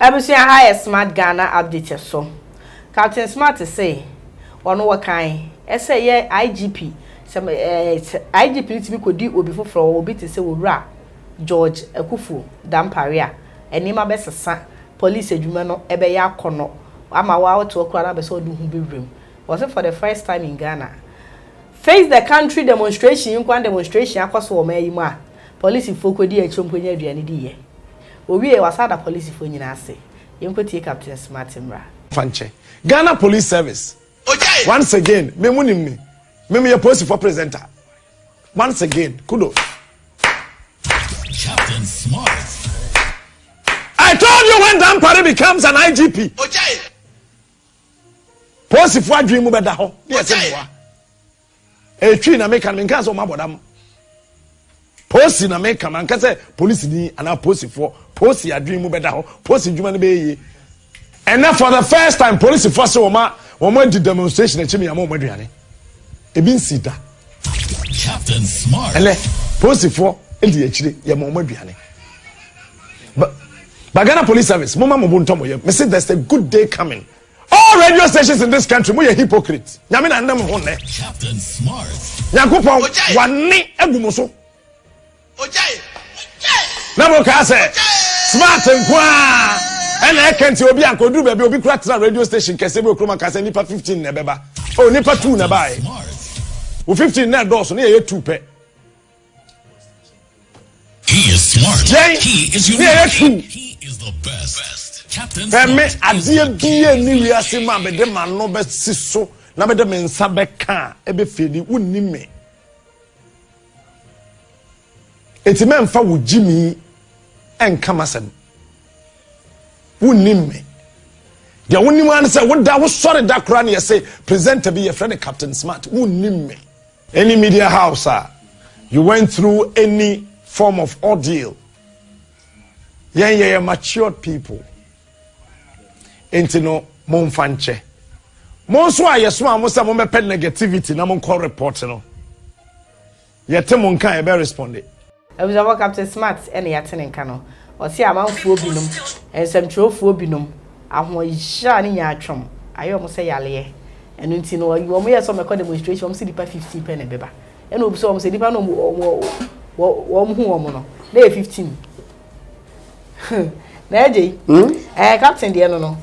Abusia high smart Ghana update so. Captain Smart say ono wakan. Say ye IGP. Some IGP need to be kodi obi foforo obi te say wura George Ekufu Damparia. Enima be sesa police adwuma no ebe ya akono. Ama wa to okura na be so do hu bewrem. Was it for the first time in Ghana? Face the country demonstration, you can demonstration akoso wo mayi mu a. Police folk di achomponya aduane di ye. Owie wasada police fo nyina ase. Yenko tie Captain Smart mra. Fanche. Ghana Police Service. Okay. Once again, me your police for presenter. Once again, kudos. Captain Smart. I told you when Dampare becomes an IGP. Okay. Police for dream mu beda ho. Yes wa. E twi na make kan nka so mabodam. Police na make man ka say police ni ana police for police ya dream mu beda ho. Police dwuma no be yi. And now for the first time police force woman did demonstration and chimi ya mo aduane. E bin sida. Captain Smart. Ele police for e di akire ya mo aduane. But Ghana Police Service, mama mo bunto mo ye. Me say there's a good day coming. All radio stations in this country, we are hypocrites. Nyame na ndem ho ne. Captain Smart. Yakopon wani agumo so. Ojai. Na mo ka say smart nkwa. Ena ekenti obi ankodu bebe obi kura tra radio station kese be okroma ka say nipa 15 na beba. Oh nipa 2 na bai. O 15 na doso na ye 2 pe. He is smart. He is unique. He is the best. Captain Smart. Me adie bie ni wiase ma be de ma no be siso na be de me nsa be ka e be fedi wonni me. Enti me mfa wo jimi enka masem. Wonni me. Dia wonni man say wo da wo sori da kra na say presenter be your friend Captain Smart wonni me. Any media house you went through any form of ordeal. Yeah, matured people. Enti no monfanche. Monso ayeso amosa mo mepe negativity na mon call report no. Yete mon kan e be respond. Observer Captain Smart ene yate nka no. O se amanfuo binom, ensemtwofuo binom, ahoyia ne nya atwom. Ayo mo se yale. Enu nti no wo mo yeso me call demonstration mo se dipa 50 pen e beba. Enu obi so mo se dipa no wo hu wo mo no. Na 15. Na eje. Captain de no.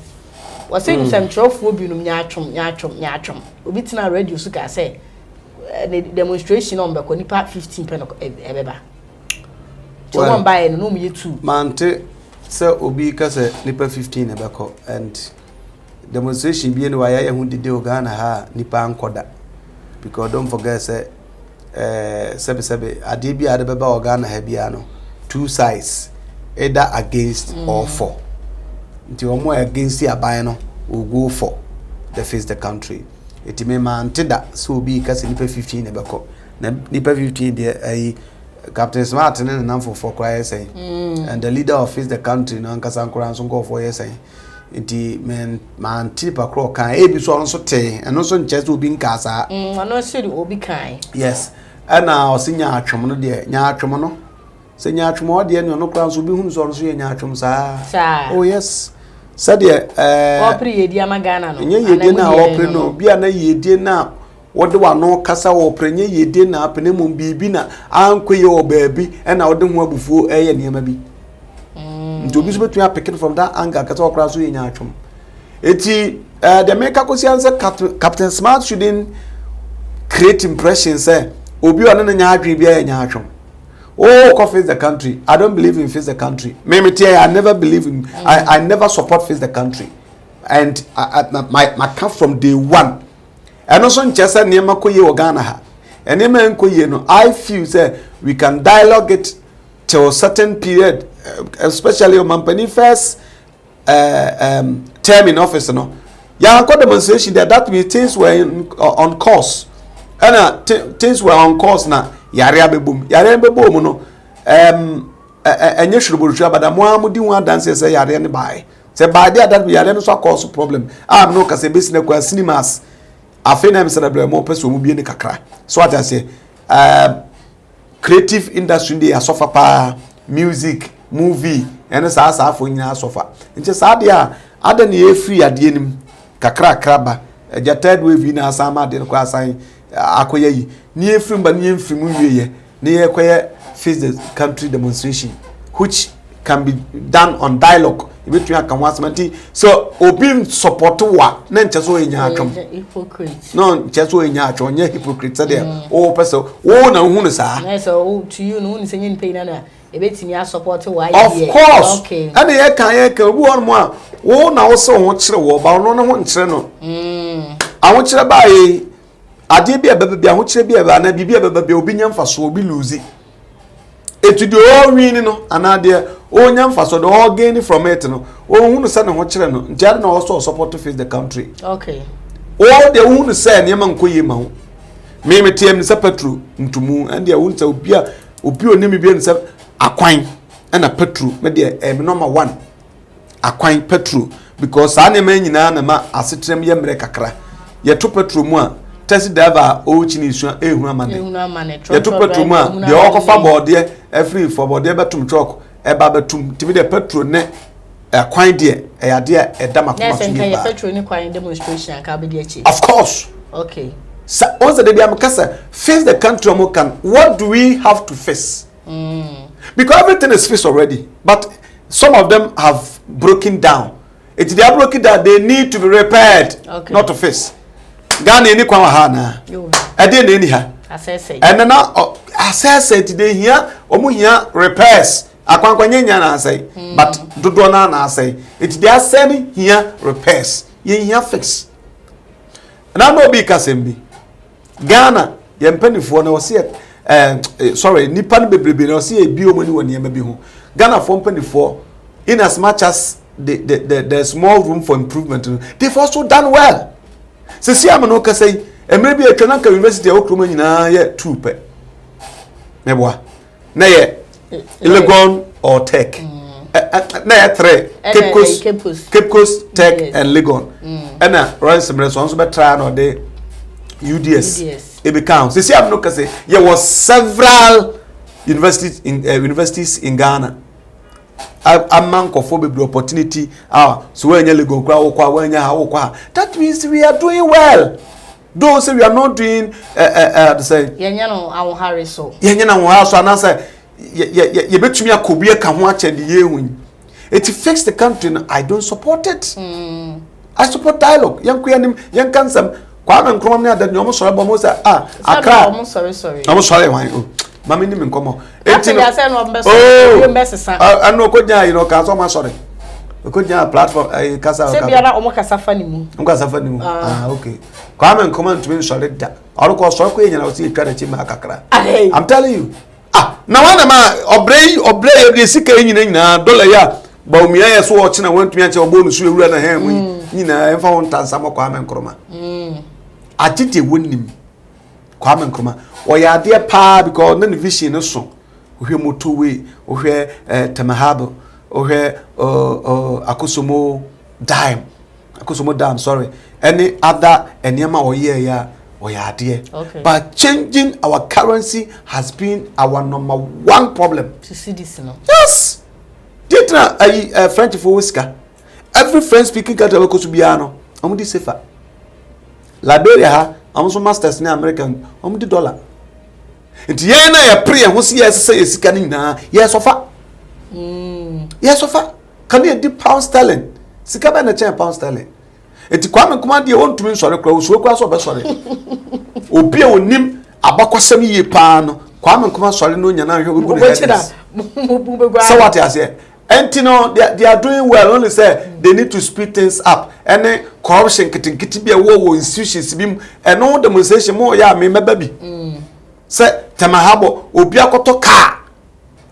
Was saying some trophy binum nyatwom. Obi tina radio so ka say the demonstration on be ko nipa 15 pen ebeba. So one buy no me 2. Mante say obi ka say nipa 15 ebeko and demonstration bi no waya hu dede o Ghana ha nipa ankoda. Because don't forget say sebe ade bi ade beba o Ghana ha bia no two sides either against or for. Until more against the abino will go for the face the country. It may man that so be because nipa 15 ebeko. Nipa 15 there Captain Smart and nan for cry say. And the leader of face the country no nkasa nkora so go for say. Iti men man tipa kro kan e bi so nso te eno so nche obi nkasa. Ano se di obi kan. Yes. Ana osinya atwom no de nya atwom no. Se nya atwom o de no kra so bi hu so ye nya atwom sa. Oh yes. Said opre yedi amagana no nye yedi na opre no bia na yedi na wode wa no kasa opre nye yedi na apene mum bibi na ankoye o baabi e na wode ho abufuo eye niam bi nti obi so betu apeke from that anger kasa okra so yenya atwom eti the maker answer Captain Smart shouldn't create impression say obi ona na nya adwe bia yenya atwom. Oh, face the country. I don't believe in face the country. I never believe in. I never support face the country, and my come from day one. And also in Chester near Makoye Ogana ha. And no. I feel say we can dialogue it till a certain period, especially on Mampani first term in office. No, yeah, I got demonstration that means things were on course, and things were on course now. Yare abebom no enye shuruburu abada mo amudi hu dance say yare ne bai say bai dey that yare no so cause problem am no ka say business kwa cinemas afena me celebrate mo person mu bi ne kakra so what I say creative industry dey suffer pa music movie ene saa afo nyina sofa nche saa de a ada ne ye free ade nim kakra kraba eja third wave na asama de ko asan akoye yi ne ye free ba ne ye free mu wieye ne ye koye face the country demonstration which can be done on dialogue between akamwasemanti so obi support wa na nche so enya atwom hypocrite no nche so enya atwom nye hypocrite say o person o na hu no saa na so to you no ni senye npe na ebetimi a support wa of course okay and ye kan obi won mo a wo na wo se ho kire wo ba no ho nkire no aho kire ba yi ade bia bebe aho kire bia na bibia bebe obi nyamfa so obi lose etudo o win no anade o nyamfa so do all gain from it no o hu no se ne ho kire no njade na also support to face the country okay o de hu no se ne man koyi ma ho me metiem se petro ntumu and ya hu se obi onimi bia nse akwan na petro me de number 1 akwan petro because ane ma nyina na ma asetrem ye mre kakra ye to petro mu a taxi driver o chini isu ehunu amane ye to petro mu a de okofa bode every for bode betum truck e ba betum timi de petro ne akwan de e ade e dama kuma so ni ba petro ni kwan demonstration ka be de achi of course okay so once the am kasa face the country mo can what do we have to face because everything is fixed already but some of them have broken down if they are broken down they need to be repaired okay. Not to fix Ghana ni kwa ha na e dey na ni ha assess and na assess it dey here omu here repairs akwankwanya na asai but dodo na asai it dey asem here repairs ye here fix na no be kasembi Ghana ye mpanifo na wose sorry nipa no bebrebe na wose e bi omani woni e ma bi ho Ghana for mpanifo in as much as the small room for improvement they've also done well se si am no ka say emre bi atwa na university okroma nyina ye tupe meboa na ye Legon or Tech na ye 3 Cape Coast Tech yes. And Legon and na Royal Semres so be try no the UDS e be count se si am no ka say there was several universities in Ghana a man for the opportunity so when you Legon kwa when you ha that means we are doing well. Those say we are not doing say yenya no awon hare so yenya na won so na say ye betumi akobie ka ho ache de ye hu it fix the country no I don't support it I support dialogue yanku yanim yan kansam kwa me nkrom na da nyom so ba mo say akra I'm sorry I'm sorry wan mama ni me nkomo etino anu ko nya you know ka so ma sorry ko nya platform kasa se biara omo kasa fa ni mu okay kwa me nkomo ntumi sorry da oro ko so ko nya na o si twa da chi ma kakra I'm telling you na wana ma obrey de sika nyina dollar ya ba umia ye so o china wantumi ache obonu su ewura na ha mu nyina emfa won tansa mo kwa me nkroma atete wonim kwa me nkroma o ya de pa because na vision no so ohwe motorway ohwe temahabo ohwe akosomo dam sorry any other enema oye ya okay. But changing our currency has been our number 1 problem. To see this no. Yes. Didn't French for whisker. Every French speaking country will go to Biano. I'm the safer. Liberia ha, I'm so masters in American. I'm the dollar. And yena ya pre and who's yes say is canning na yes offer. Yes offer. Can you do pound sterling? Sikaba na chen pound sterling. Eti kwa me kuma de won tumi sore kra usuo kwa so be sore obi a onim abakwasam yie pa no kwa me kuma sore no nya na hwe ogu na so what you say entino they are doing well only say they need to speed things up any corruption kitinkiti bia wo institutions bim and no demonstration mo ya me meba bi say temahabo obi akoto car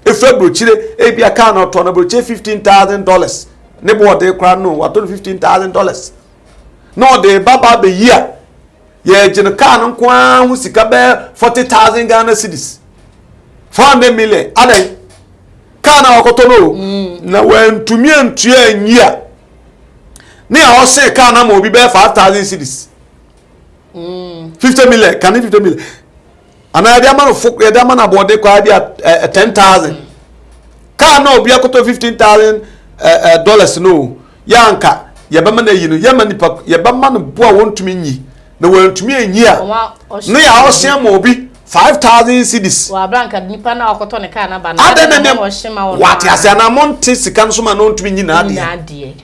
efra brochire e bia car no to na brochire $15,000 ne bo de kra no wato $15,000 no the baba be year ye jin car no kwa hu sika be 40,000 Ghana cedis 400 million adan car na wakoto no na wantumi antua anyia ne a o se car na mo bi be 5,000 cedis 50 million can 50 million ana ya man fuk ya man abode kwa bia 10,000 car no obi akoto $15,000 dollars no yanka yebama na yi no yema nipa yebama no bo a wontumi nyi na wontumi enyi a no ya ohia ma obi 5,000 cedis wa branka nipa na akoto ne car na ba na ohima what ase na monte sika nso ma no ntumi nyi na ade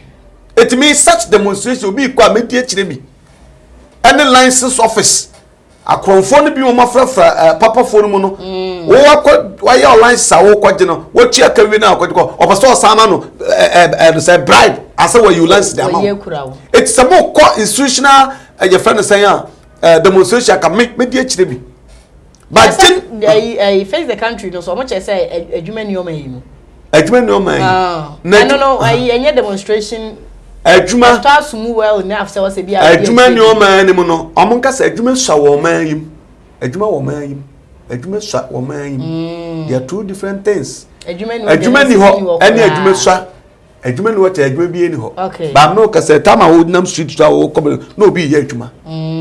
it means such demonstration obi kwa meti akire bi any license office akronfo no bi mo mafrafra papa fo no mu no wo wa ya license wo kwaje no wo tua kawi na kwaje ko obaso osama no say bribe asa where you license the amount it's a more institutional your friend say demonstration ka me di akire bi but then face the country no so much say adwuma ni o man yi mu adwuma ni o man I don't know any demonstration adwuma start sumu well enough say was be adwuma ni o man ni mu no omonka say adwuma swa wo man yim adwuma wo man yim adwuma swa wo man yim they are two different things adwuma ni ho any adwuma swa adwuma ni what adwuma bi ni ho ba no ka say tama wo nam street to wo come no obi ye adwuma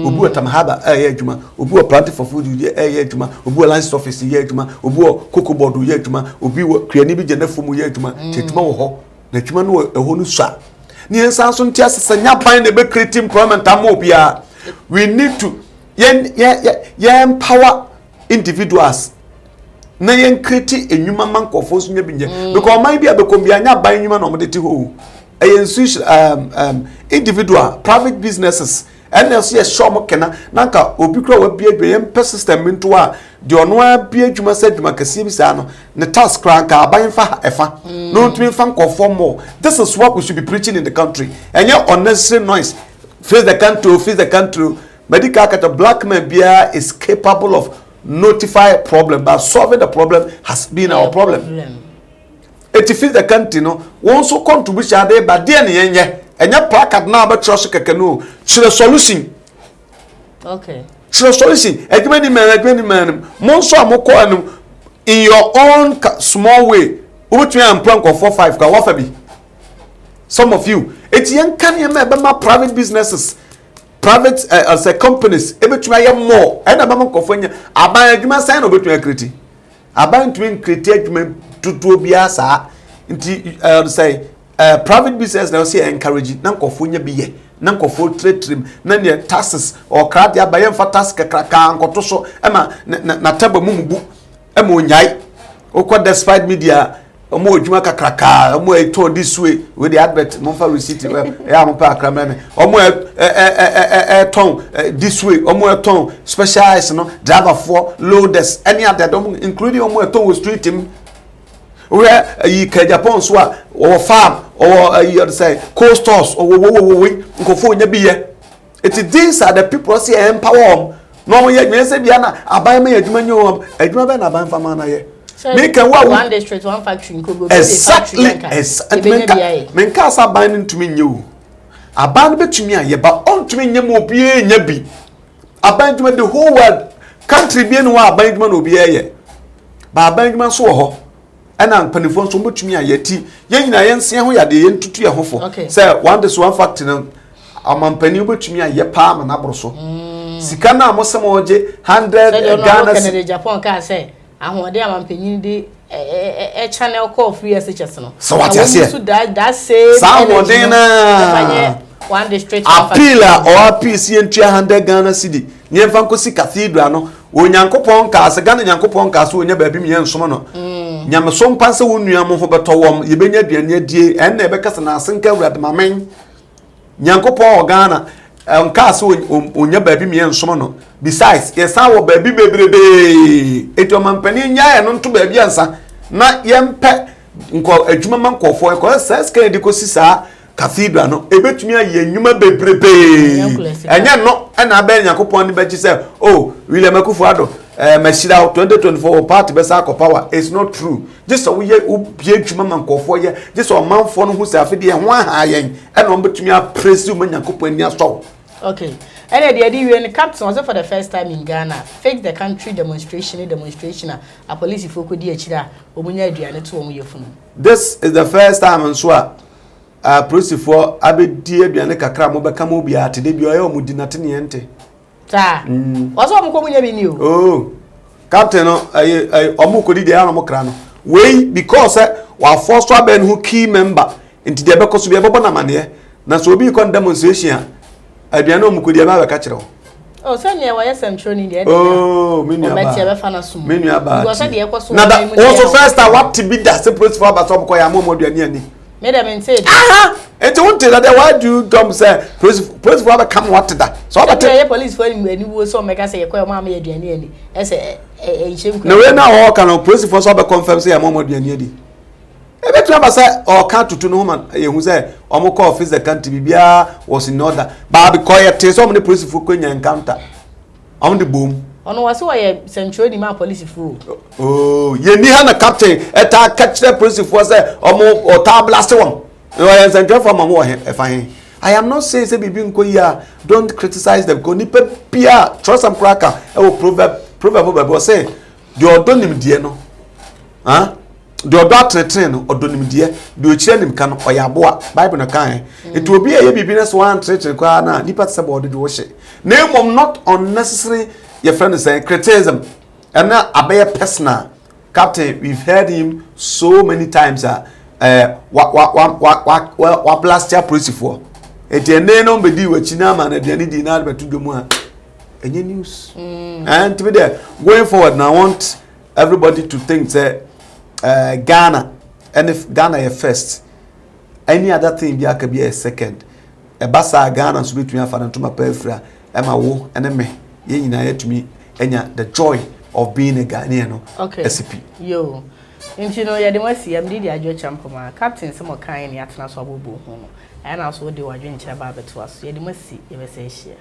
obi watam haba ye adwuma obi wo plant for food ye adwuma obi wo license office ye adwuma obi wo cocoa board ye adwuma obi wo kriani bi gena fomu ye adwuma adwuma wo ho na adwuma no ho no swa ni ensan so ntia sesanya ban na be create employment amobia we need to empower individuals na yen create enwuma mankofo so nya binye because man bia be kombia nya ban enwuma na omde ti ho individual private businesses and else yes show mo kena nanka obi kura wa bia yem system into a de ono a bia adwuma sa adwuma kase bi sa no ne task rank aban fa efa no ntumi fa nkofo more. This is what we should be preaching in the country and your unnecessary noise face the country medical cat a black man bia is capable of notify a problem but solving the problem has been our problem. It feeds the country no won so contribution there but there ne yenye enya placard na ba trust keke no chere solution okay chere solution adwuma ni man mo so amoko anu in your own small way ubetumi am plan for 4-5 ka wafa bi some of you etiyen kan ye ma be ma private businesses private say companies ebetumi aye more and ba man kofo nya aban adwuma san no betumi akreti aban tumi kreti adwuma tutu bia sa nti say private business now say encourage na nkofo nya bi ye na nkofo trade na ne taxes or card ya baye mfa tax kakraka nkoto so ema na taba mumubu ema onyai okwa despite media omo odwuma kakraka omo eto this way we the advert mo mfa receipt ya mo pa akramra me omo ton this way omo ton specialized no driver for loaders any other including omo ton street him where you can Japan so or farm or you say cold stores or nkofo nya biye it these are the people say empower no ye nyen say bia na aban me adwuma nyo adwuma be na aban fama na ye me can one district one factory nkogo exactly men ka sa ban ntumi nye o aban betumi aye ba ontumi nye mo bie nya bi aban adwuma the whole world country bi no aban adwuma no bie ye ba aban adwuma so ho ana mpanifo nso mbotumi ayati ye nyina ye nse ho yade ye ntutu ye hofo say one this one fact no amampani obotumi aye pa ma na broso sika na amosem oje 100 Ghana Canada Japan ka say ahode amampani di channel call free SHS no so what you say so that say ahode na one district appeal or appeal si entua 100 Ghana cedi nie fa nkosi cathedral no onyankopon ka ase Ghana nyankopon ka ase onya ba bi me nsom no nyamesom panse wonua mo ho beto wom yebenya aduane adie en na ebekasa na ase nka wurade mamen nyankopon o Ghana nka ase onya ba bi me nsom no besides yesa wo ba bi bebrebe eto mampani nyae no nto ba bi ansa na yempe nko adwuma mankofo ko seska edikosi sa cathedral no ebetumi aye nyuma bebrebe enya no na abe nyankopon ni bechi say oh William Akufo-Addo mashira 2024 party be sa power it's not true just so we bie dwuma mankofo ye just so manfo no hu say afede ho ahayen na obetumi a praise nyankopon ni aso okay and the idea when captain was for the first time in Ghana fake the country demonstration a police folk di akira omunya aduane to omu yefunu. This is the first time in Swa police for abedi aduane kakra mo beka mo bia tede bi oyo mu dinate ne ente ta ozo omu ko munya bi ni o oh captain no omu ko di de ana mo kra no we because wa force to aben who key member into the bekoso bi ebobo na mane na so obi kon demonstration aduane omukodi ma be ka kire ho oh send you why central in the oh menu aba obeti ebe fa na sum menu aba because dey ekoso na that also first what to be that separate for aba so bko ya momo aduane ani me dem say aha it won't tell that why do you come say police for aba come what that so aba tell police for ani wo so make say ekoya ma aduane ani ese enhyem no we na ho kan police for so aba confirm say ya momo aduane ani ebe tu aba say o kan tutu no man yehu say omo call office the country bibia was in order ba because yet so many police for kwenya encounter on the boom ono wase why central ni ma police for oh ye ni ha na captain eta catch the police for say omo o ta blast one no central for mama e fa hen I am not saying say bibi nko ya don't criticize them because nipa pia trust and cracker e wo proverb say the odonim die no the odo atretre no odonim die the ochire nim ka no oyabo bible no kan etu obi e bibi na so wan tretre kwa na nipa se bo de wo hye na mom not unnecessary your friend is saying criticism and na abaye personal captain we've heard him so many times wa blast ya police for ene no be di wachi na ma na diani di na betu demu a enye news and to be there going forward now I want everybody to think say Ghana, and if Ghana is first, any other thing be a second. A basa Ghana so between Afan and Tuma Pelfra, Emma Wo, and me, ye na to me, and the joy of being a Ghanaian. Okay. SCP. Yo. You know, you don't see, I'm the Ajo Champoma, Captain, some kind, Yatna Swabu, and also do a drink about to us. You must see, you say, share.